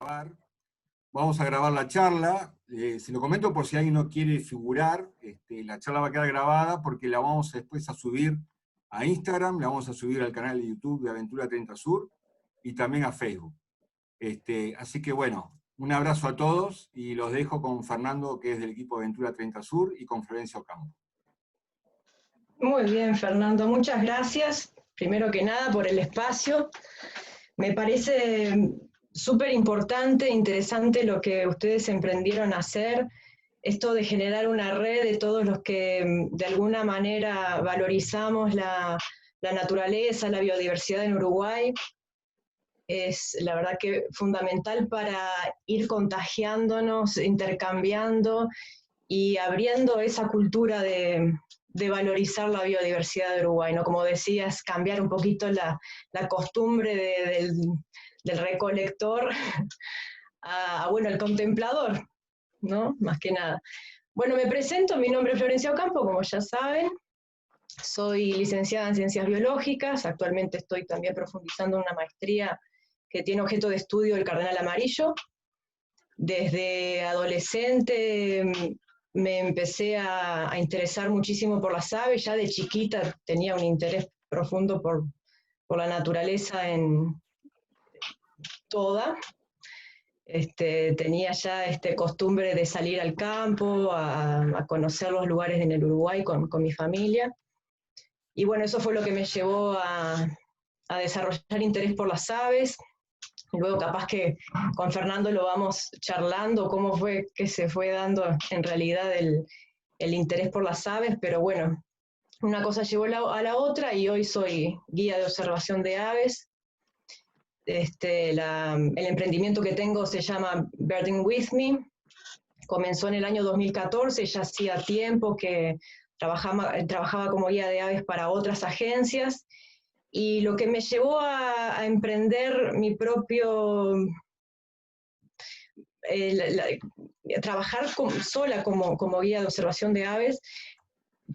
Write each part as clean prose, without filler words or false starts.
grabar. Vamos a grabar la charla. Se lo comento por si alguien no quiere figurar. La charla va a quedar grabada porque la vamos después a subir a Instagram, la vamos a subir al canal de YouTube de Aventura 30 Sur y también a Facebook. Así que bueno, un abrazo a todos y los dejo con Fernando, que es del equipo Aventura 30 Sur, y con Florencia Ocampo. Muy bien, Fernando, muchas gracias. Primero que nada por el espacio. Me parece súper importante, interesante lo que ustedes emprendieron a hacer, esto de generar una red de todos los que de alguna manera valorizamos la naturaleza, la biodiversidad en Uruguay. Es la verdad que fundamental para ir contagiándonos, intercambiando y abriendo esa cultura de valorizar la biodiversidad de Uruguay, ¿no? Como decías, cambiar un poquito la costumbre del recolector bueno, el contemplador, ¿no? Más que nada. Bueno, me presento, mi nombre es Florencia Ocampo, como ya saben. Soy licenciada en Ciencias Biológicas, actualmente estoy también profundizando en una maestría que tiene objeto de estudio el cardenal amarillo. Desde adolescente me empecé a interesar muchísimo por las aves, ya de chiquita tenía un interés profundo por la naturaleza en toda. Tenía ya costumbre de salir al campo, a conocer los lugares en el Uruguay con mi familia. Y bueno, eso fue lo que me llevó a desarrollar interés por las aves. Luego capaz que con Fernando lo vamos charlando, cómo fue que se fue dando en realidad el interés por las aves, pero bueno, una cosa llevó a la otra y hoy soy guía de observación de aves. El emprendimiento que tengo se llama Birding With Me, comenzó en el año 2014, ya hacía tiempo que trabajaba como guía de aves para otras agencias, y lo que me llevó a emprender mi propio, trabajar sola como guía de observación de aves,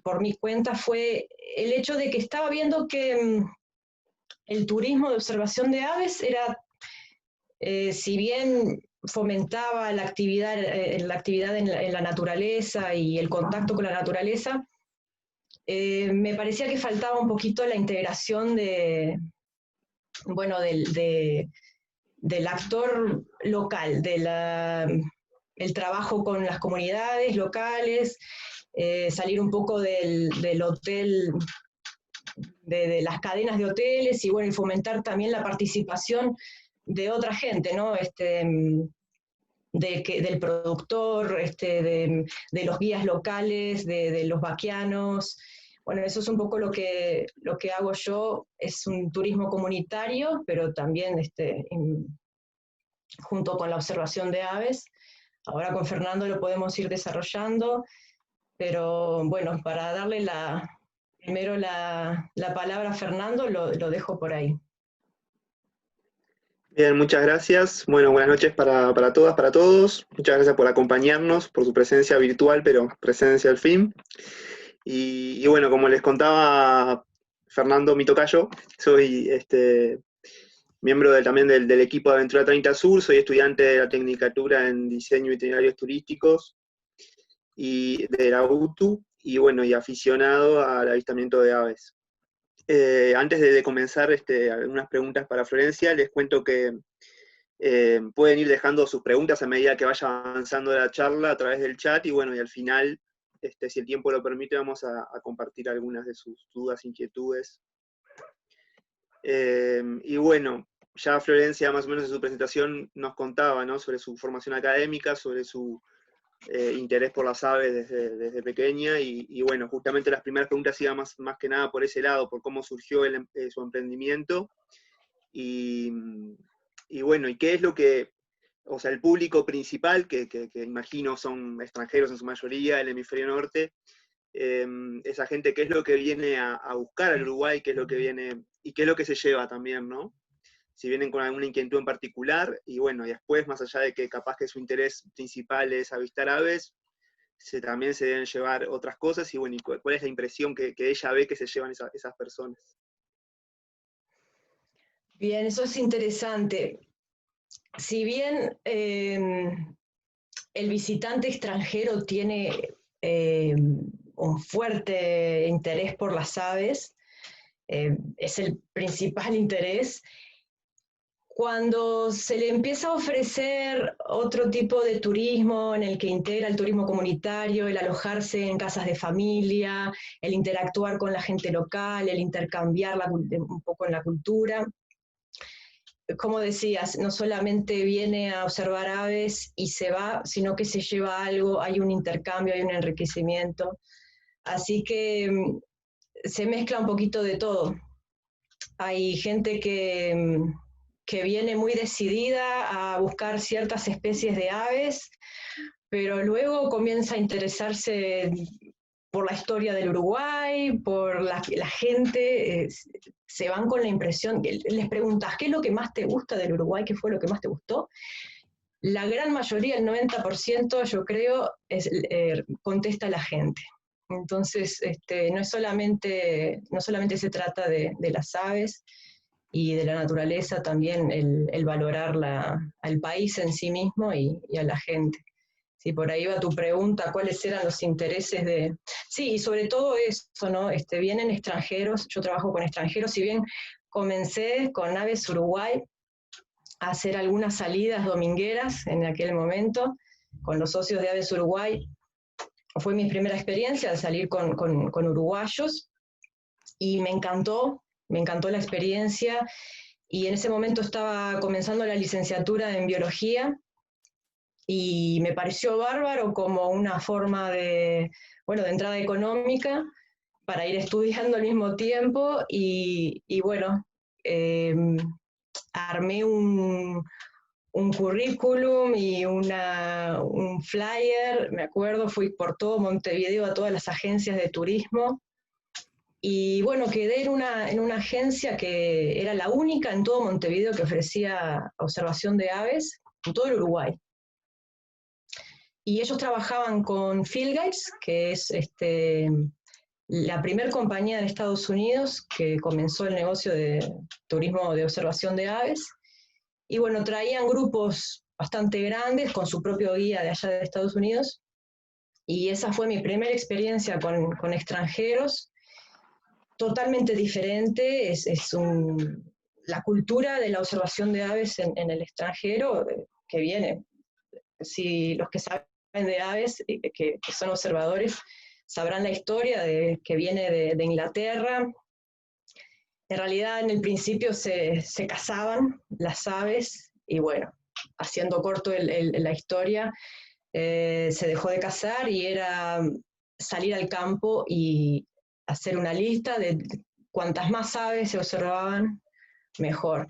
por mi cuenta, fue el hecho de que estaba viendo que el turismo de observación de aves era, si bien fomentaba la actividad en la naturaleza y el contacto con la naturaleza, me parecía que faltaba un poquito la integración del actor local, el trabajo con las comunidades locales, salir un poco del hotel, de las cadenas de hoteles, y bueno, y fomentar también la participación de otra gente, ¿no? Del productor, de los guías locales, de los vaquianos. Bueno, eso es un poco lo que hago yo. Es un turismo comunitario, pero también junto con la observación de aves. Ahora con Fernando lo podemos ir desarrollando, pero bueno, para darle primero la palabra a Fernando, lo dejo por ahí. Bien, muchas gracias. Bueno, buenas noches para todas, para todos. Muchas gracias por acompañarnos, por su presencia virtual, pero presencia al fin. Y bueno, como les contaba Fernando, mi tocayo, soy miembro también del equipo de Aventura 30 Sur, soy estudiante de la Tecnicatura en Diseño y Itinerarios Turísticos y de la UTU, y bueno, y aficionado al avistamiento de aves. Antes de comenzar algunas preguntas para Florencia, les cuento que pueden ir dejando sus preguntas a medida que vaya avanzando la charla a través del chat, y bueno, y al final, si el tiempo lo permite, vamos a compartir algunas de sus dudas, inquietudes. Y bueno, ya Florencia más o menos en su presentación nos contaba, ¿no?, sobre su formación académica, sobre su interés por las aves desde pequeña, y bueno, justamente las primeras preguntas iban más que nada por ese lado, por cómo surgió su emprendimiento, y bueno, y qué es lo que, o sea, el público principal, que imagino son extranjeros en su mayoría, el hemisferio norte, esa gente, qué es lo que viene a buscar al Uruguay, qué es lo que viene, y qué es lo que se lleva también, ¿no? Si vienen con alguna inquietud en particular, y bueno, y después, más allá de que capaz que su interés principal es avistar aves, también se deben llevar otras cosas, y bueno, y cuál es la impresión que ella ve que se llevan esas personas. Bien, eso es interesante. si bien el visitante extranjero tiene un fuerte interés por las aves, es el principal interés. Cuando se le empieza a ofrecer otro tipo de turismo en el que integra el turismo comunitario, el alojarse en casas de familia, el interactuar con la gente local, el intercambiar un poco en la cultura, como decías, no solamente viene a observar aves y se va, sino que se lleva algo, hay un intercambio, hay un enriquecimiento. Así que se mezcla un poquito de todo. Hay gente que viene muy decidida a buscar ciertas especies de aves, pero luego comienza a interesarse por la historia del Uruguay, por la gente, se van con la impresión, les preguntas, ¿qué es lo que más te gusta del Uruguay? ¿Qué fue lo que más te gustó? La gran mayoría, el 90%, yo creo, contesta la gente. Entonces, no solamente se trata de las aves y de la naturaleza, también el valorar al país en sí mismo y a la gente. Si por ahí va tu pregunta, ¿cuáles eran los intereses de...? Sí, y sobre todo eso, ¿no? Vienen extranjeros, yo trabajo con extranjeros, si bien comencé con Aves Uruguay a hacer algunas salidas domingueras en aquel momento, con los socios de Aves Uruguay, fue mi primera experiencia de salir con uruguayos, y me encantó la experiencia, y en ese momento estaba comenzando la licenciatura en biología, y me pareció bárbaro como una forma de entrada económica para ir estudiando al mismo tiempo, y bueno, armé un currículum y un flyer, me acuerdo, fui por todo Montevideo a todas las agencias de turismo, y bueno, quedé en una agencia que era la única en todo Montevideo que ofrecía observación de aves en todo el Uruguay. Y ellos trabajaban con Field Guides, que es la primera compañía en Estados Unidos que comenzó el negocio de turismo de observación de aves. Y bueno, traían grupos bastante grandes con su propio guía de allá de Estados Unidos. Y esa fue mi primera experiencia con extranjeros, totalmente diferente. La cultura de la observación de aves en el extranjero que viene. Si los que saben de aves, que son observadores, sabrán la historia que viene de Inglaterra. En realidad, en el principio se cazaban las aves, y bueno, haciendo corto la historia, se dejó de cazar y era salir al campo y hacer una lista de cuantas más aves se observaban, mejor.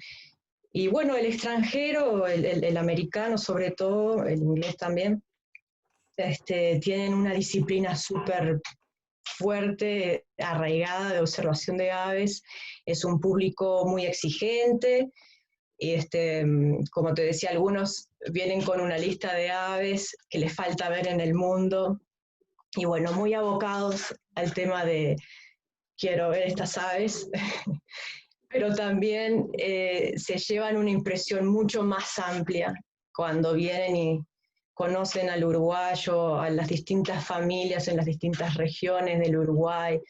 Y bueno, el extranjero, el americano sobre todo, el inglés también, tienen una disciplina súper fuerte, arraigada de observación de aves. Es un público muy exigente, y como te decía, algunos vienen con una lista de aves que les falta ver en el mundo, y bueno, muy abocados al tema de quiero ver estas aves, pero también se llevan una impresión mucho más amplia cuando vienen y conocen al uruguayo, a las distintas familias en las distintas regiones del Uruguay,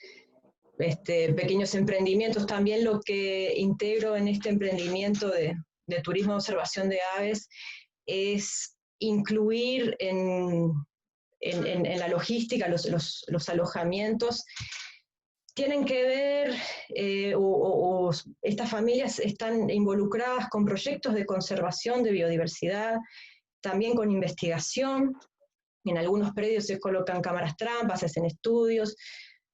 pequeños emprendimientos. También lo que integro en este emprendimiento de turismo de observación de aves es incluir en la logística, los alojamientos, tienen que ver, o estas familias están involucradas con proyectos de conservación de biodiversidad, también con investigación. En algunos predios se colocan cámaras trampas, se hacen estudios.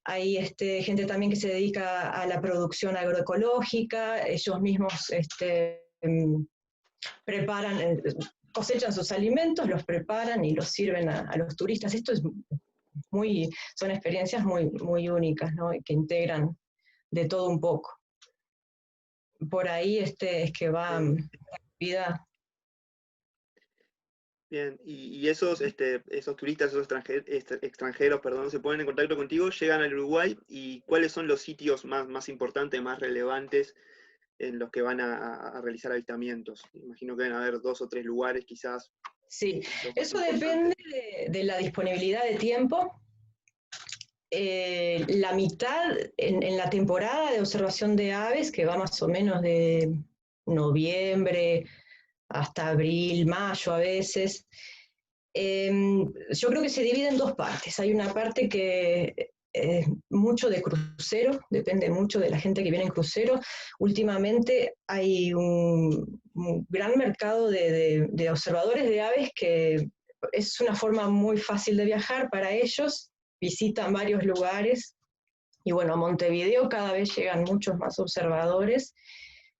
Hay gente también que se dedica a la producción agroecológica, ellos mismos preparan, cosechan sus alimentos, los preparan y los sirven a los turistas. Esto es son experiencias muy, muy únicas, ¿no? Que integran de todo un poco. Por ahí es que va la vida. Bien, y esos turistas, esos extranjeros, perdón, se ponen en contacto contigo, llegan al Uruguay, y ¿cuáles son los sitios más importantes, más relevantes en los que van a realizar avistamientos. Imagino que deben haber 2 o 3 lugares quizás. Sí, eso depende de la disponibilidad de tiempo. La mitad en la temporada de observación de aves, que va más o menos de noviembre hasta abril, mayo a veces, yo creo que se divide en 2 partes. Hay una parte que es mucho de crucero, depende mucho de la gente que viene en crucero. Últimamente hay un gran mercado de observadores de aves que es una forma muy fácil de viajar para ellos, visitan varios lugares, y bueno, a Montevideo cada vez llegan muchos más observadores,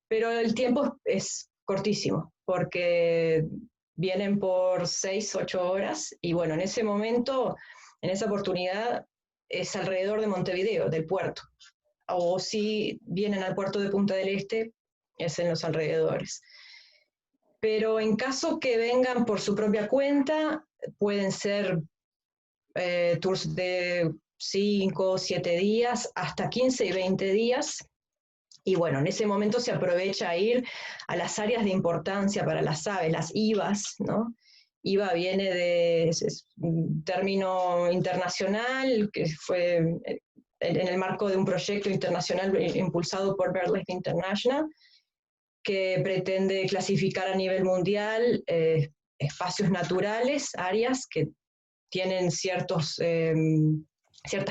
pero el tiempo es cortísimo, porque vienen por 6, 8 horas, y bueno, en ese momento, en esa oportunidad, es alrededor de Montevideo, del puerto, o si vienen al puerto de Punta del Este, es en los alrededores. Pero en caso que vengan por su propia cuenta, pueden ser tours de 5, 7 días, hasta 15 y 20 días. Y bueno, en ese momento se aprovecha a ir a las áreas de importancia para las aves, las IVAs, ¿no? IVA viene es un término internacional que fue en el marco de un proyecto internacional impulsado por BirdLife International, que pretende clasificar a nivel mundial espacios naturales, áreas que tienen ciertas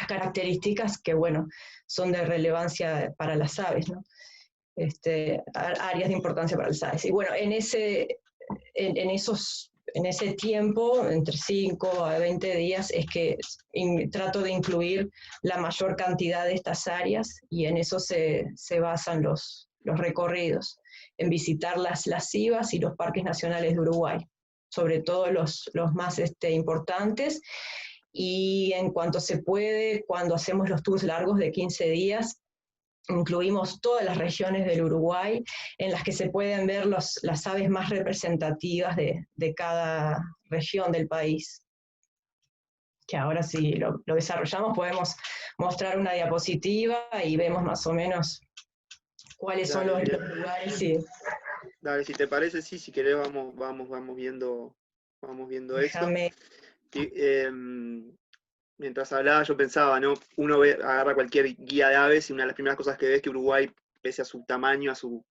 características que, bueno, son de relevancia para las aves, ¿no? Áreas de importancia para las aves. Y bueno, en ese tiempo, entre 5 a 20 días, es que trato de incluir la mayor cantidad de estas áreas, y en eso se basan los recorridos, en visitar las IVAs y los parques nacionales de Uruguay, sobre todo los más importantes, y en cuanto se puede, cuando hacemos los tours largos de 15 días, incluimos todas las regiones del Uruguay en las que se pueden ver las aves más representativas de cada región del país. Que ahora si lo desarrollamos podemos mostrar una diapositiva y vemos más o menos cuáles son los lugares. Sí. Dale, si te parece, sí, si querés vamos viendo Déjame. esto. Mientras hablaba yo pensaba, ¿no? Uno agarra cualquier guía de aves y una de las primeras cosas que ve es que Uruguay, pese a su tamaño, a su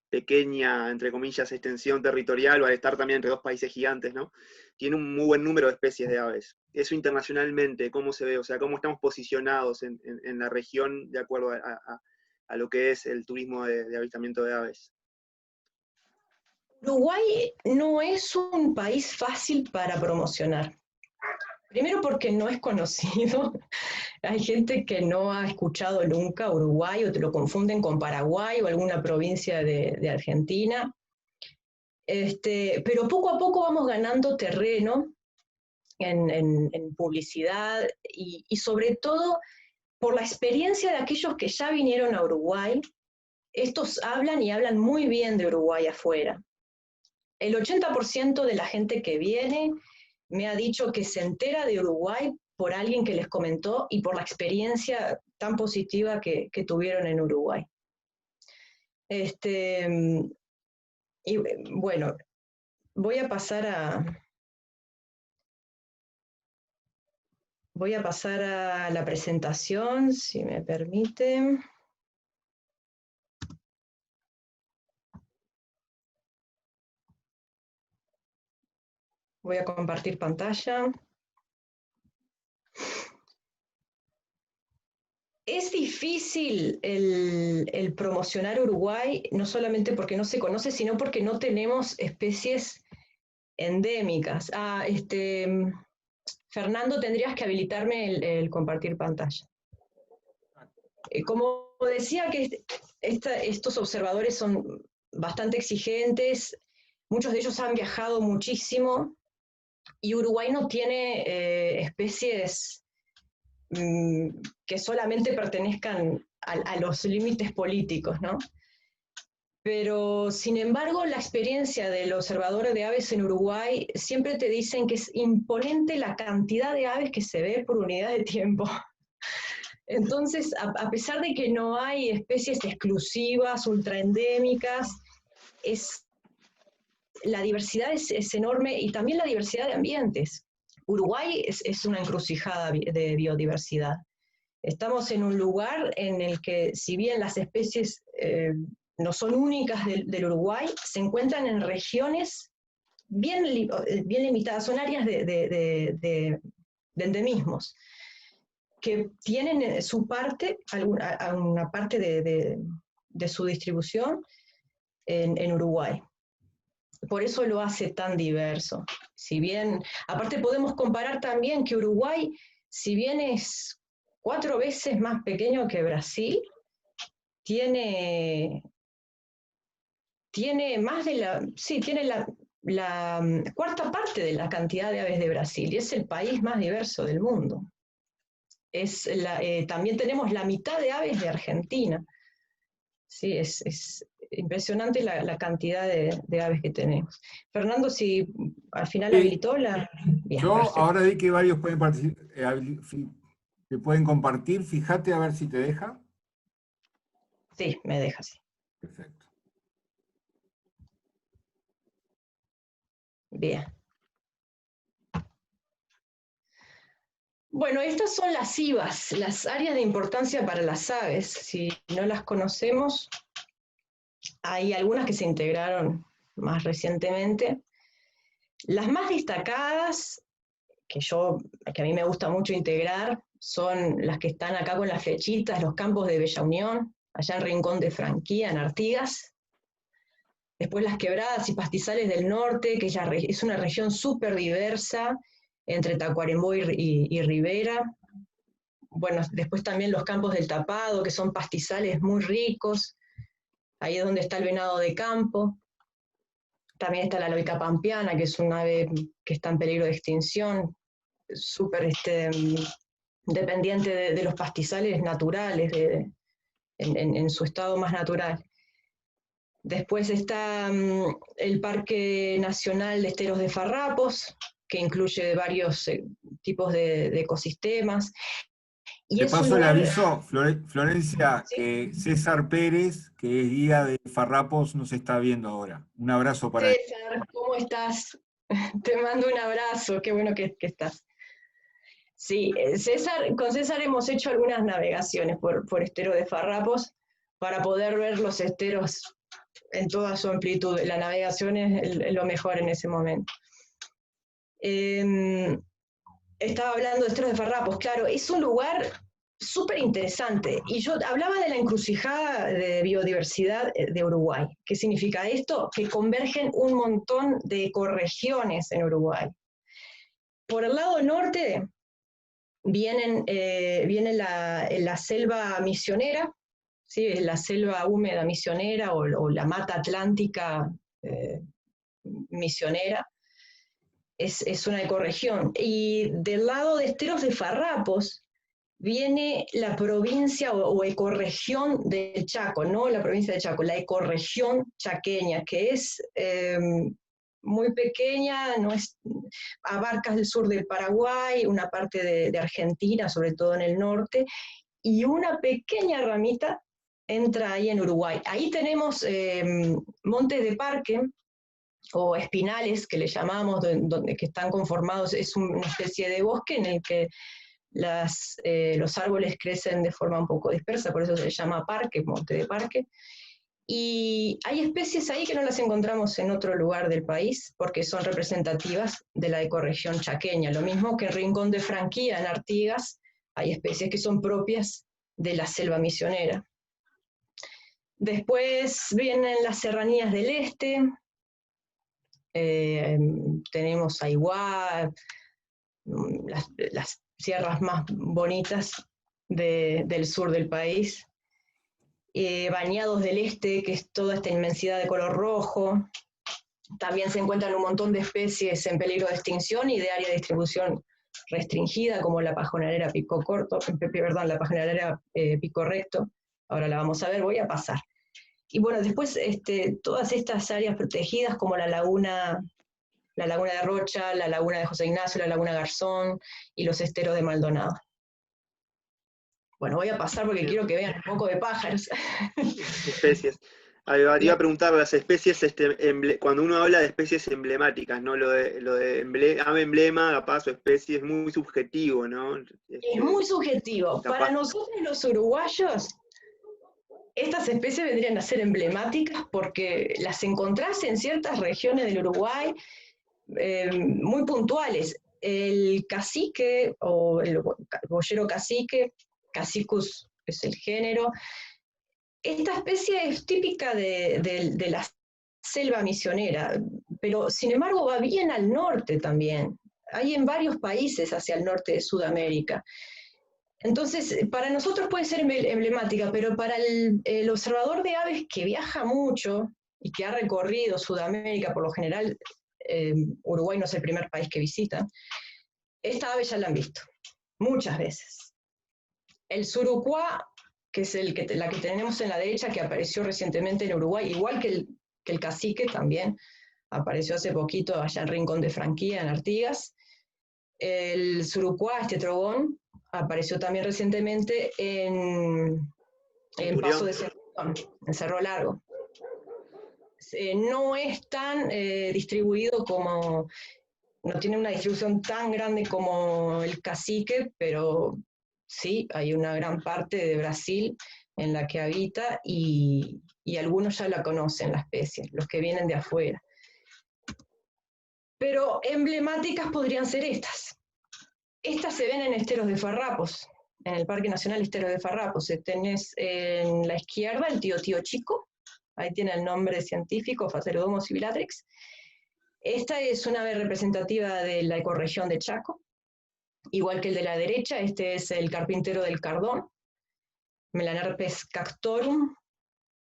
pequeña, entre comillas, extensión territorial, o al estar también entre 2 países gigantes, ¿no? Tiene un muy buen número de especies de aves. Eso internacionalmente, ¿cómo se ve? O sea, ¿cómo estamos posicionados en la región de acuerdo a lo que es el turismo de avistamiento de aves? Uruguay no es un país fácil para promocionar. Primero porque no es conocido. Hay gente que no ha escuchado nunca Uruguay, o te lo confunden con Paraguay o alguna provincia de Argentina. Pero poco a poco vamos ganando terreno en publicidad, y sobre todo por la experiencia de aquellos que ya vinieron a Uruguay. Estos hablan, y hablan muy bien de Uruguay afuera. El 80% de la gente que viene me ha dicho que se entera de Uruguay por alguien que les comentó y por la experiencia tan positiva que tuvieron en Uruguay. Y bueno, voy a pasar a la presentación, si me permite. Voy a compartir pantalla. Es difícil el promocionar Uruguay, no solamente porque no se conoce, sino porque no tenemos especies endémicas. Fernando, tendrías que habilitarme el compartir pantalla. Como decía, que estos observadores son bastante exigentes, muchos de ellos han viajado muchísimo, y Uruguay no tiene especies que solamente pertenezcan a los límites políticos, ¿no? Pero, sin embargo, la experiencia del observador de aves en Uruguay siempre te dicen que es imponente la cantidad de aves que se ve por unidad de tiempo. Entonces, a pesar de que no hay especies exclusivas, ultraendémicas, la diversidad es enorme y también la diversidad de ambientes. Uruguay es una encrucijada de biodiversidad. Estamos en un lugar en el que, si bien las especies no son únicas del Uruguay, se encuentran en regiones bien limitadas, son áreas de endemismos, que tienen su parte, una parte de su distribución en Uruguay. Por eso lo hace tan diverso. Si bien, aparte podemos comparar también que Uruguay, si bien es 4 veces más pequeño que Brasil, tiene más de tiene la cuarta parte de la cantidad de aves de Brasil, y es el país más diverso del mundo. También tenemos la mitad de aves de Argentina. Sí, es impresionante la cantidad de aves que tenemos. Fernando, si al final habilitó la... Bien, Yo perfecto. ahora vi que varios pueden que pueden compartir, fíjate a ver si te deja. Sí, me deja así. Perfecto. Bien. Bueno, estas son las IVAs, las áreas de importancia para las aves. Si no las conocemos, hay algunas que se integraron más recientemente. Las más destacadas, que a mí me gusta mucho integrar, son las que están acá con las flechitas, los campos de Bella Unión, allá en Rincón de Franquía, en Artigas. Después las quebradas y pastizales del norte, que es una región súper diversa, entre Tacuarembó y Rivera. Bueno, después también los campos del Tapado, que son pastizales muy ricos. Ahí es donde está el venado de campo. También está la loica pampeana, que es un ave que está en peligro de extinción, súper dependiente de los pastizales naturales, en su estado más natural. Después está el Parque Nacional de Esteros de Farrapos, que incluye varios tipos de ecosistemas. Y Te es un paso el lugar... aviso, Florencia, ¿Sí? que César Pérez, que es guía de Farrapos, nos está viendo ahora. Un abrazo para él. César, ¿cómo estás? Te mando un abrazo, qué bueno que estás. Sí, con César hemos hecho algunas navegaciones por Estero de Farrapos para poder ver los esteros en toda su amplitud. La navegación es lo mejor en ese momento. Estaba hablando de Esteros de Farrapos, claro, es un lugar súper interesante. Y yo hablaba de la encrucijada de biodiversidad de Uruguay. ¿Qué significa esto? Que convergen un montón de ecorregiones en Uruguay. Por el lado norte viene la selva misionera, ¿sí? La selva húmeda misionera o la mata atlántica misionera. Es una ecorregión. Y del lado de Esteros de Farrapos viene la provincia o ecorregión del Chaco, no la provincia de Chaco, la ecorregión chaqueña, que es muy pequeña, abarca el sur del Paraguay, una parte de Argentina, sobre todo en el norte, y una pequeña ramita entra ahí en Uruguay. Ahí tenemos montes de parque, o espinales, que le llamamos, que están conformados, es una especie de bosque en el que los árboles crecen de forma un poco dispersa, por eso se llama parque, monte de parque. Y hay especies ahí que no las encontramos en otro lugar del país, porque son representativas de la ecorregión chaqueña. Lo mismo que en Rincón de Franquía, en Artigas, hay especies que son propias de la selva misionera. Después vienen las serranías del este, tenemos Aiguá, las sierras más bonitas del sur del país, Bañados del Este, que es toda esta inmensidad de color rojo. También se encuentran un montón de especies en peligro de extinción y de área de distribución restringida, como la pajonalera pico corto, la pajonalera pico recto. Ahora la vamos a ver, voy a pasar. Y bueno, después todas estas áreas protegidas, como la laguna de Rocha, la laguna de José Ignacio, la laguna Garzón y los esteros de Maldonado. Bueno, voy a pasar porque quiero que vean un poco de pájaros. Especies. Ahí va, te iba a preguntar, las especies, cuando uno habla de especies emblemáticas, ¿no? Lo de ave emblema, capaz, o especie, es muy subjetivo, ¿no? Es muy subjetivo. capaz. Para nosotros los uruguayos, estas especies vendrían a ser emblemáticas porque las encontrás en ciertas regiones del Uruguay muy puntuales. El cacique o el boyero cacique, Cassicus es el género. Esta especie es típica de la selva misionera, pero sin embargo va bien al norte también. Hay en varios países hacia el norte de Sudamérica. Entonces, para nosotros puede ser emblemática, pero para el observador de aves que viaja mucho y que ha recorrido Sudamérica, por lo general, Uruguay no es el primer país que visita, esta ave ya la han visto, muchas veces. El surucuá, que es la que tenemos en la derecha, que apareció recientemente en Uruguay, igual que el cacique también, apareció hace poquito allá en Rincón de Franquía, en Artigas. El surucuá, este trogón, apareció también recientemente en Paso de Centurión, en Cerro Largo. No es tan distribuido como, no tiene una distribución tan grande como el cacique, pero sí, hay una gran parte de Brasil en la que habita y algunos ya la conocen, la especie, los que vienen de afuera. Pero emblemáticas podrían ser estas. Estas se ven en esteros de farrapos, en el Parque Nacional Esteros de Farrapos. Tenés en la izquierda el tío chico, ahí tiene el nombre científico, Phacerodomos sibilatrix. Esta es una ave representativa de la ecorregión de Chaco, igual que el de la derecha. Este es el carpintero del Cardón, Melanerpes cactorum,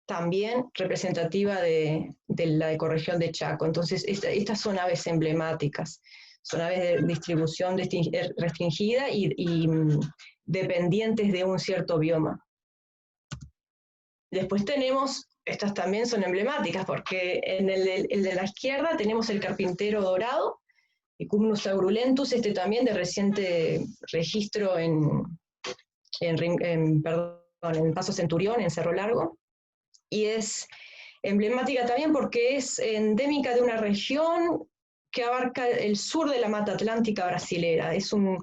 también representativa de la ecorregión de Chaco. Entonces, estas son aves emblemáticas. Son aves de distribución restringida y dependientes de un cierto bioma. Después tenemos, estas también son emblemáticas, porque en el de la izquierda tenemos el carpintero dorado, Icumnus aurulentus, este también de reciente registro en Paso Centurión, en Cerro Largo, y es emblemática también porque es endémica de una región que abarca el sur de la mata atlántica brasilera. Es un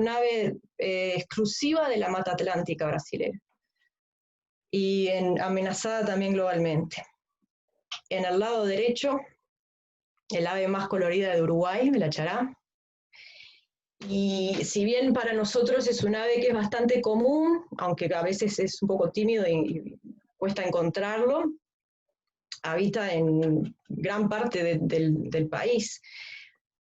ave exclusiva de la mata atlántica brasilera y amenazada también globalmente. En el lado derecho, el ave más colorida de Uruguay, la chará. Y si bien para nosotros es un ave que es bastante común, aunque a veces es un poco tímido y cuesta encontrarlo, habita en gran parte del país.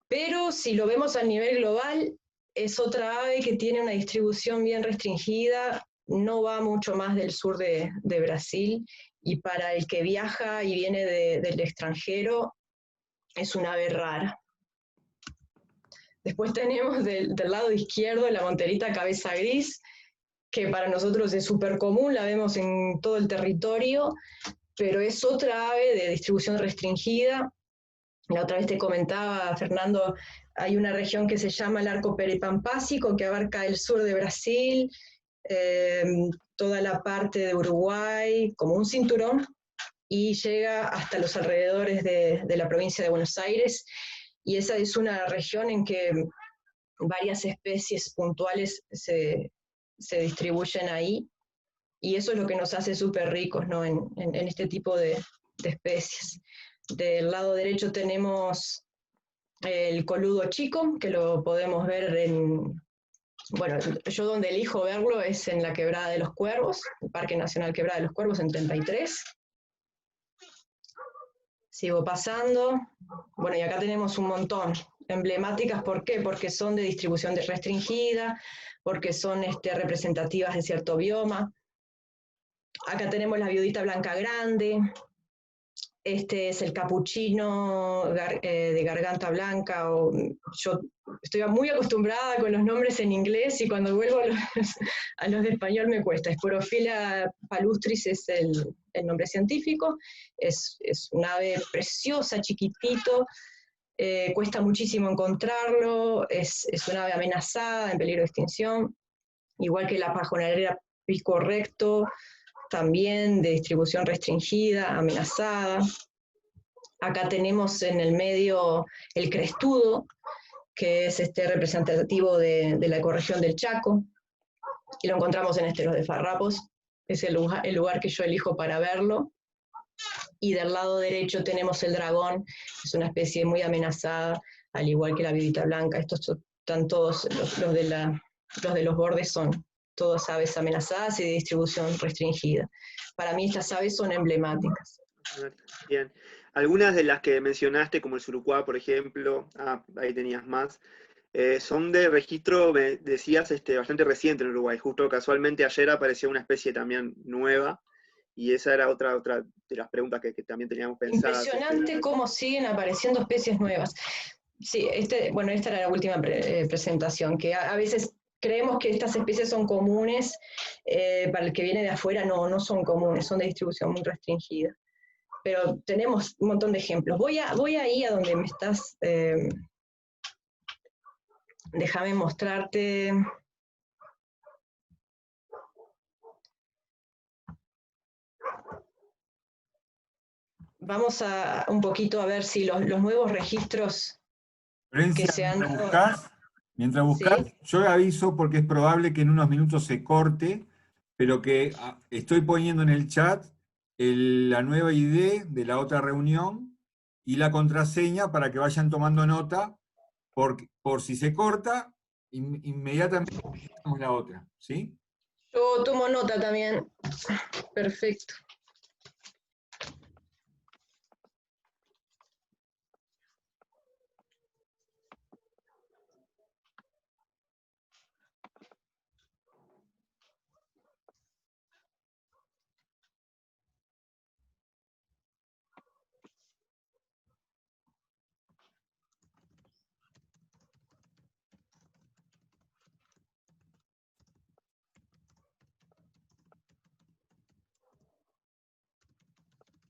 Pero si lo vemos a nivel global, es otra ave que tiene una distribución bien restringida, no va mucho más del sur de Brasil, y para el que viaja y viene del extranjero, es una ave rara. Después tenemos del lado izquierdo la monterita cabeza gris, que para nosotros es súper común, la vemos en todo el territorio, pero es otra ave de distribución restringida. La otra vez te comentaba, Fernando, hay una región que se llama el Arco Peripampásico, que abarca el sur de Brasil, toda la parte de Uruguay, como un cinturón, y llega hasta los alrededores de la provincia de Buenos Aires, y esa es una región en que varias especies puntuales se distribuyen ahí, y eso es lo que nos hace súper ricos, ¿no? en este tipo de especies. Del lado derecho tenemos el coludo chico, que lo podemos ver bueno, yo donde elijo verlo es en la Quebrada de los Cuervos, el Parque Nacional Quebrada de los Cuervos, en 33. Sigo pasando. Bueno, y acá tenemos un montón. Emblemáticas, ¿por qué? Porque son de distribución restringida, porque son representativas de cierto bioma. Acá tenemos la viudita blanca grande. Este es el capuchino de garganta blanca. Yo estoy muy acostumbrada con los nombres en inglés y cuando vuelvo a los de español me cuesta. Sporophylla palustris es el nombre científico. Es un ave preciosa, chiquitito. Cuesta muchísimo encontrarlo. Es una ave amenazada, en peligro de extinción. igual que la pajonera pico recto, también de distribución restringida, amenazada. Acá tenemos en el medio el crestudo, que es representativo de la ecorregión del Chaco, y lo encontramos en Esteros de Farrapos, es el lugar que yo elijo para verlo. Y del lado derecho tenemos el dragón, es una especie muy amenazada, al igual que la vivita blanca. Estos están todos, los de los bordes son todas aves amenazadas y de distribución restringida. Para mí estas aves son emblemáticas. Bien. Algunas de las que mencionaste, como el surucuá, por ejemplo, ahí tenías más, son de registro, me decías, bastante reciente en Uruguay. Justo casualmente ayer apareció una especie también nueva, y esa era otra de las preguntas que también teníamos pensadas. Impresionante cómo siguen apareciendo especies nuevas. Sí, bueno, esta era la última presentación, que a veces creemos que estas especies son comunes, para el que viene de afuera no son comunes, son de distribución muy restringida. Pero tenemos un montón de ejemplos. Voy ahí a donde me estás, déjame mostrarte. Vamos a un poquito a ver si los nuevos registros que se han dado. Mientras buscas, ¿Sí? yo aviso porque es probable que en unos minutos se corte, pero que estoy poniendo en el chat la nueva ID de la otra reunión y la contraseña para que vayan tomando nota, por si se corta, inmediatamente hacemos la otra, ¿sí? Yo tomo nota también. Perfecto.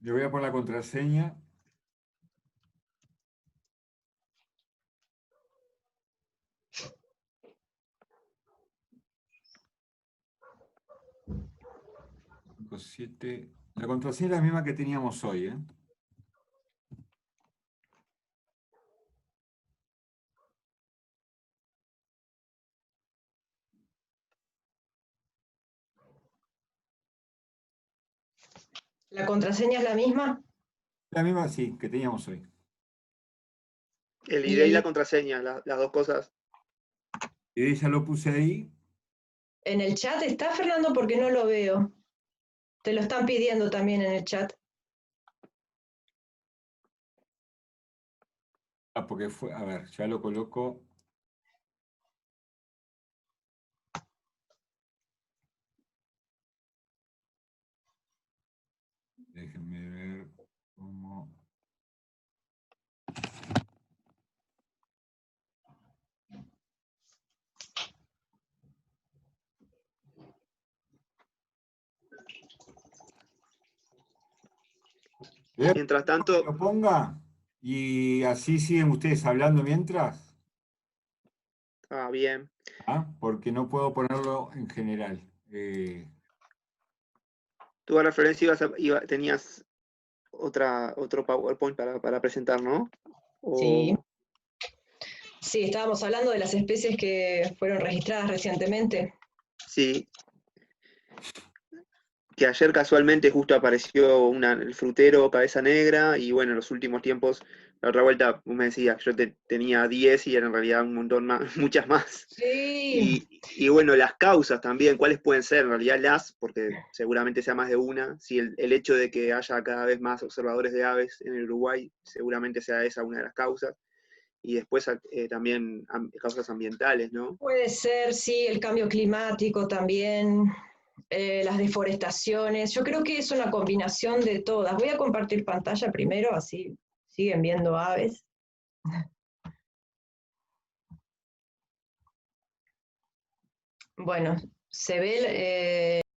Le voy a poner la contraseña. La contraseña es la misma que teníamos hoy, ¿eh? ¿La contraseña es la misma? La misma, sí, que teníamos hoy. El ID y la contraseña, las dos cosas. Y ya lo puse ahí. ¿En el chat está, Fernando? Porque no lo veo. Te lo están pidiendo también en el chat. Porque fue, a ver, ya lo coloco. Déjenme ver cómo. Mientras tanto, Lo ponga y así siguen ustedes hablando mientras. bien. Porque no puedo ponerlo en general. Tú ahora, Florencia, tenías otro PowerPoint para presentar, ¿no? Sí. Sí, estábamos hablando de las especies que fueron registradas recientemente. Sí. Que ayer casualmente justo apareció el frutero cabeza negra, y bueno, en los últimos tiempos, la otra vuelta me decías, yo tenía 10 y eran en realidad un montón más, muchas más. Sí. Y bueno, las causas también, ¿cuáles pueden ser? En realidad porque seguramente sea más de una, si el hecho de que haya cada vez más observadores de aves en el Uruguay, seguramente sea esa una de las causas. Y después también causas ambientales, ¿no? Puede ser, sí, el cambio climático también, las deforestaciones. Yo creo que es una combinación de todas. Voy a compartir pantalla primero, así siguen viendo aves. Bueno, se ve